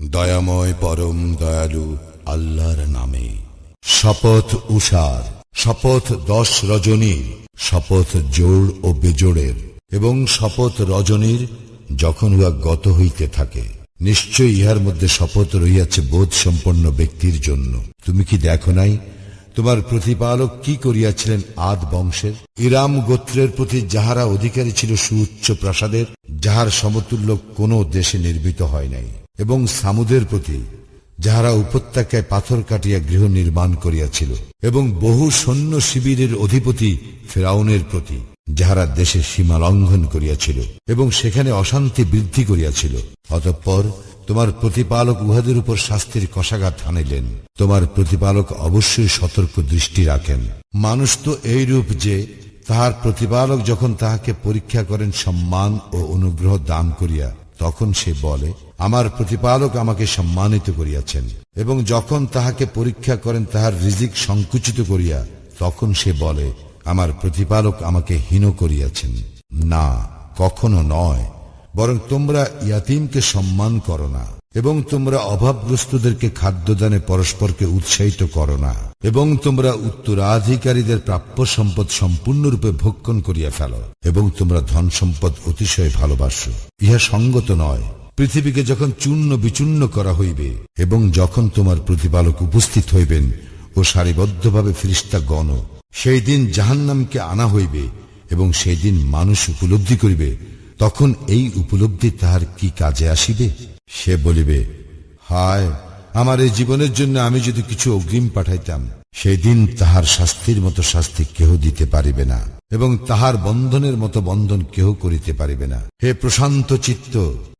দয়াময় পরম দয়ালু আল্লাহর নামে। শপথ উষার, শপথ 10 রজনীর, শপথ জোড় ও বেজোড়ের, এবং শপথ রজনীর যখন উহা গত হইতে থাকে। নিশ্চয় ইহার মধ্যে শপথ রহিয়াছে বোধ সম্পন্ন ব্যক্তির জন্য। তুমি কি দেখো নাই তোমার প্রতিপালক কি করিয়াছিলেন আদ বংশের? ইরাম গোত্রের প্রতি যাহারা অধিকারী ছিল সুউচ্চ প্রাসাদের, যাহার সমতুল্য কোন দেশে নির্মিত হয় নাই, এবং সামুদের প্রতি যাহারা উপত্যকায় পাথর কাটিয়া গৃহ নির্মাণ করিয়াছিল, এবং বহু সৈন্য শিবিরের অধিপতি ফেরাউনের প্রতি যাহারা দেশে সীমা লঙ্ঘন করিয়াছিল এবং সেখানে অশান্তি বৃদ্ধি করিয়াছিল। অতঃপর তোমার প্রতিপালক উহাদের উপর শাস্তির কষাঘাত হানিলেন। তোমার প্রতিপালক অবশ্যই সতর্ক দৃষ্টি রাখেন। মানুষ তো এইরূপ যে তাহার প্রতিপালক যখন তাহাকে পরীক্ষা করেন সম্মান ও অনুগ্রহ দান করিয়া, তখন সে বলে, আমার প্রতিপালক আমাকে সম্মানিত করিয়াছেন, এবং যখন তাহাকে পরীক্ষা করেন তাহার রিজিক সংকুচিত করিয়া, তখন সে বলে, আমার প্রতিপালক আমাকে হীন করিয়াছেন। না, কখনো নয়, বরং তোমরা ইয়াতীমকে সম্মান করো না, এবং তোমরা অভাবগ্রস্তদেরকে খাদ্যদানে পরস্পরকে উৎসাহিত করো না, এবং তোমরা উত্তরাধিকারীদের প্রাপ্য সম্পদ সম্পূর্ণরূপে ভক্ষণ করিয়া ফেলো, এবং তোমরা ধন সম্পদ অতিশয় ভালোবাসো। ইহা সঙ্গত নয়। পৃথিবীকে যখন চূর্ণ বিচূর্ণ করা হইবে, এবং যখন তোমার প্রতিপালক উপস্থিত হইবেন ও সারিবদ্ধভাবে ফিরিস্তা গণ, সেই দিন জাহান্নামকে আনা হইবে, এবং সেই দিন মানুষ উপলব্ধি করিবে, তখন এই উপলব্ধি তাহার কি কাজে আসিবে? সে বলিবে, হায়, আমার এই জীবনের জন্য আমি যদি কিছু অগ্রিম পাঠাইতাম। সেই দিন তাহার শাস্তির মতো শাস্তি কেহ দিতে পারিবে না, এবং তাহার বন্ধনের মতো বন্ধন কেহ করিতে পারিবে না। হে প্রশান্ত চিত্ত,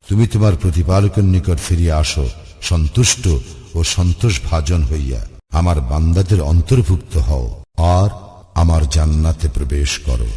তুমি তোমার প্রতিপালকের নিকট ফিরিয়া আসো, সন্তুষ্ট ও সন্তোষ ভাজন হইয়া আমার বান্দাদের অন্তর্ভুক্ত হও, আর আমার জান্নাতে প্রবেশ করো।